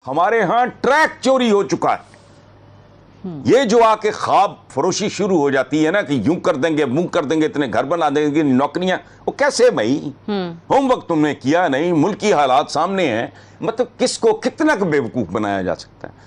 ہمارے ہاں ٹریک چوری ہو چکا ہے. یہ جو آ کے خواب فروشی شروع ہو جاتی ہے نا کہ یوں کر دیں گے منہ کر دیں گے اتنے گھر بنا دیں گے نوکریاں, وہ کیسے بھائی؟ ہوم ورک تم نے کیا نہیں, ملکی حالات سامنے ہیں, مطلب کس کو کتنا بے وقوف بنایا جا سکتا ہے؟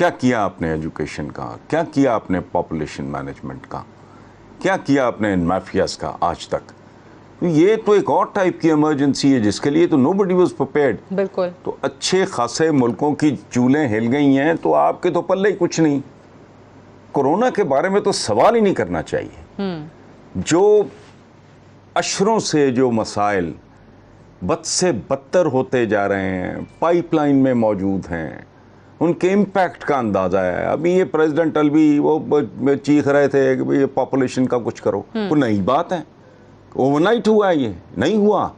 کیا کیا آپ نے ایجوکیشن کا, کیا کیا آپ نے پاپولیشن مینجمنٹ کا, کیا کیا آپ نے مافیاز کا آج تک؟ یہ تو ایک اور ٹائپ کی ایمرجنسی ہے جس کے لیے تو نو بڈی واز پریپیئرڈ. بالکل. تو اچھے خاصے ملکوں کی چولیں ہل گئی ہیں تو آپ کے تو پلے ہی کچھ نہیں. کورونا کے بارے میں تو سوال ہی نہیں کرنا چاہیے. جو اشروں سے جو مسائل بد سے بدتر ہوتے جا رہے ہیں, پائپ لائن میں موجود ہیں, ان کے امپیکٹ کا اندازہ ہے. ابھی یہ پریزیڈنٹ الوی وہ چیخ رہے تھے کہ یہ پاپولیشن کا کچھ کرو, وہ نئی بات ہے. اوور نائٹ ہوا ہے, یہ نہیں ہوا.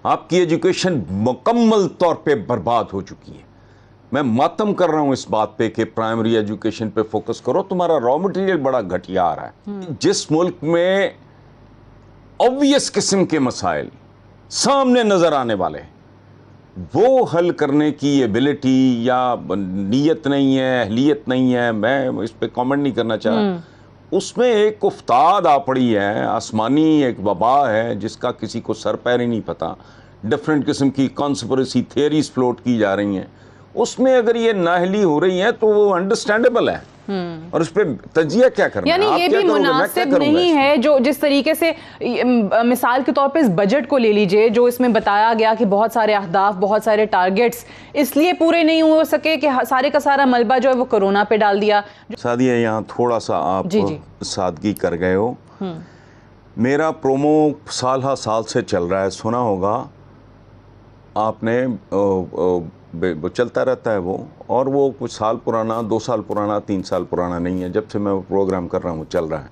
آپ کی ایجوکیشن مکمل طور پہ برباد ہو چکی ہے. میں ماتم کر رہا ہوں اس بات پہ کہ پرائمری ایجوکیشن پہ فوکس کرو. تمہارا را مٹیریل بڑا گھٹیا آ رہا ہے. جس ملک میں obvious قسم کے مسائل سامنے نظر آنے والے وہ حل کرنے کی ایبلٹی یا نیت نہیں ہے, اہلیت نہیں ہے, میں اس پہ کامنٹ نہیں کرنا چاہ رہا. اس میں ایک افتاد آ پڑی ہے, آسمانی ایک وبا ہے جس کا کسی کو سر پیر ہی نہیں پتا. ڈفرینٹ قسم کی کانسپریسی تھیریز فلوٹ کی جا رہی ہیں. اس میں اگر یہ نااہلی ہو رہی ہے تو وہ انڈرسٹینڈیبل ہے, اور اس پہ تجزیہ کیا کرنا ہے. یعنی یہ بھی مناسب نہیں ہے جو جس طریقے سے, مثال کے طور پہ اس بجٹ کو لے لیجئے جو اس میں بتایا گیا کہ بہت سارے اہداف, بہت سارے ٹارگٹس اس لیے پورے نہیں ہو سکے کہ سارے کا سارا ملبہ جو ہے وہ کورونا پہ ڈال دیا. سادیہ یہاں تھوڑا سا آپ سادگی کر گئے ہو. میرا پرومو سال ہا سال سے چل رہا ہے, سنا ہوگا آپ نے, چلتا رہتا ہے وہ, اور وہ کچھ سال پرانا, 2 سال پرانا, 3 سال پرانا نہیں ہے. جب سے میں پروگرام کر رہا ہوں چل رہا ہے.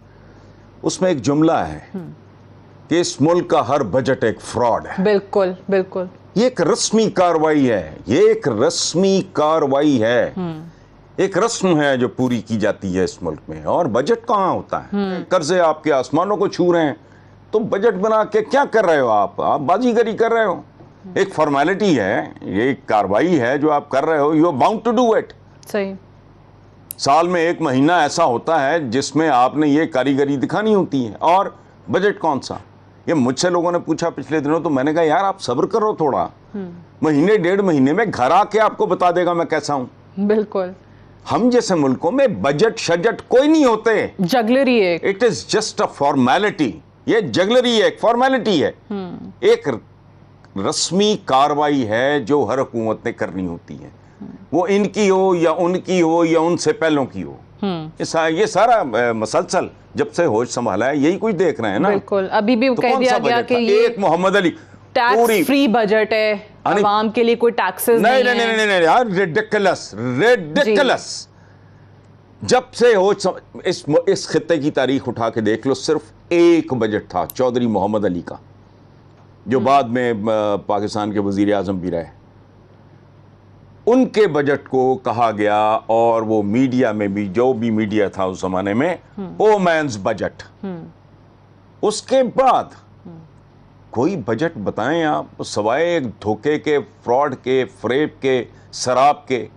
اس میں ایک جملہ ہے کہ اس ملک کا ہر بجٹ ایک فراڈ ہے. بالکل بالکل. یہ ایک رسمی کاروائی ہے, یہ ایک رسمی کاروائی ہے, ایک رسم ہے جو پوری کی جاتی ہے اس ملک میں. اور بجٹ کہاں ہوتا ہے؟ قرضے آپ کے آسمانوں کو چھو رہے ہیں تو بجٹ بنا کے کیا کر رہے ہو آپ بازی گری کر رہے ہو. ایک فارمیلٹی ہے, یہ ایک کاروائی ہے جو آپ کر رہے ہو. You are bound to do it. صحیح. سال میں 1 مہینہ ایسا ہوتا ہے جس میں آپ نے یہ کاریگری دکھانی ہوتی ہے. اور بجٹ کون سا؟ یہ مجھ سے لوگوں نے پوچھا پچھلے دنوں, تو میں نے کہا یار آپ صبر کرو تھوڑا, مہینے 1.5 مہینے میں گھر آ کے آپ کو بتا دے گا میں کیسا ہوں. بالکل. ہم جیسے ملکوں میں بجٹ شجٹ کوئی نہیں ہوتے. جگلری ہے. It is just a formality. یہ جگلری ہے, ایک فارمیلٹی ہے, ایک رسمی کاروائی ہے جو ہر حکومت نے کرنی ہوتی ہے, وہ ان کی ہو یا ان کی ہو یا ان سے پہلوں کی ہو. یہ سارا مسلسل جب سے ہوش سنبھالا ہے یہی کچھ دیکھ رہے ہیں نا. بالکل. ابھی بھی کہہ دیا گیا کہ یہ ایک محمد علی ٹیکس فری بجٹ ہے, عوام کے لیے کوئی ٹیکسز نہیں ہے. نہیں یار, ریڈیکلس. جب سے ہوش اس خطے کی تاریخ اٹھا کے دیکھ لو, صرف ایک بجٹ تھا چودھری محمد علی کا, جو بعد میں پاکستان کے وزیر اعظم بھی رہے. ان کے بجٹ کو کہا گیا, اور وہ میڈیا میں بھی, جو بھی میڈیا تھا اس زمانے میں, او مینز بجٹ. اس کے بعد کوئی بجٹ بتائیں آپ سوائے ایک دھوکے کے, فراڈ کے, فریب کے, شراب کے.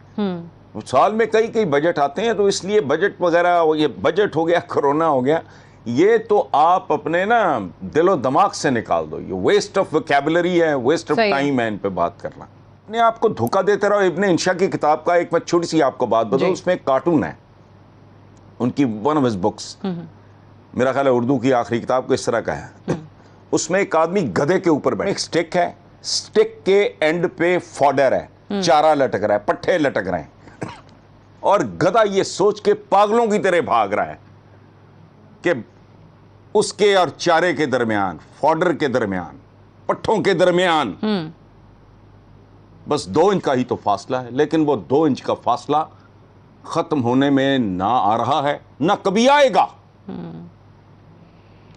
سال میں کئی بجٹ آتے ہیں, تو اس لیے بجٹ وغیرہ, یہ بجٹ ہو گیا, کرونا ہو گیا, یہ تو آپ اپنے نا دل و دماغ سے نکال دو. یہ ویسٹ آف ویکیبلری ہے, ویسٹ آف ٹائم ہے ان پہ بات کرنا. اپنے آپ کو دھوکہ دیتے رہو. ابن انشا کی کتاب کا ایک میں چھوٹی سی آپ کو بات بتاؤں, اس میں ایک کارٹون ہے ان کی, ون آف ہز بکس, میرا خیال ہے اردو کی آخری کتاب کو اس طرح کا ہے. اس میں ایک آدمی گدھے کے اوپر بیٹھا, ایک سٹک ہے, سٹک کے اینڈ پہ فوڈر ہے, چارہ لٹک رہا ہے, پٹھے لٹک رہے ہیں, اور گدھا یہ سوچ کے پاگلوں کی طرح بھاگ رہا ہے کہ اس کے اور چارے کے درمیان, فوڈر کے درمیان, پٹھوں کے درمیان بس 2 انچ کا ہی تو فاصلہ ہے. لیکن وہ 2 انچ کا فاصلہ ختم ہونے میں نہ آ رہا ہے, نہ کبھی آئے گا.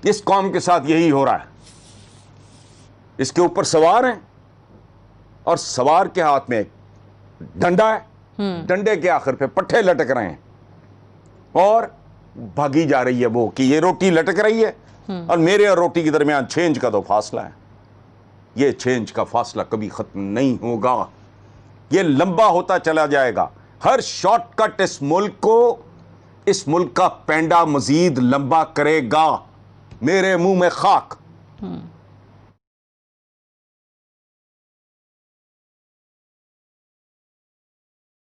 اس قوم کے ساتھ یہی ہو رہا ہے. اس کے اوپر سوار ہیں, اور سوار کے ہاتھ میں ایک ڈنڈا ہے, ڈنڈے کے آخر پہ پٹھے لٹک رہے ہیں, اور بھاگی جا رہی ہے وہ کہ یہ روٹی لٹک رہی ہے, اور میرے اور روٹی کے درمیان 6 انچ کا تو فاصلہ ہے. یہ 6 انچ کا فاصلہ کبھی ختم نہیں ہوگا, یہ لمبا ہوتا چلا جائے گا. ہر شارٹ کٹ اس ملک کو, اس ملک کا پینڈا مزید لمبا کرے گا. میرے منہ میں خاک.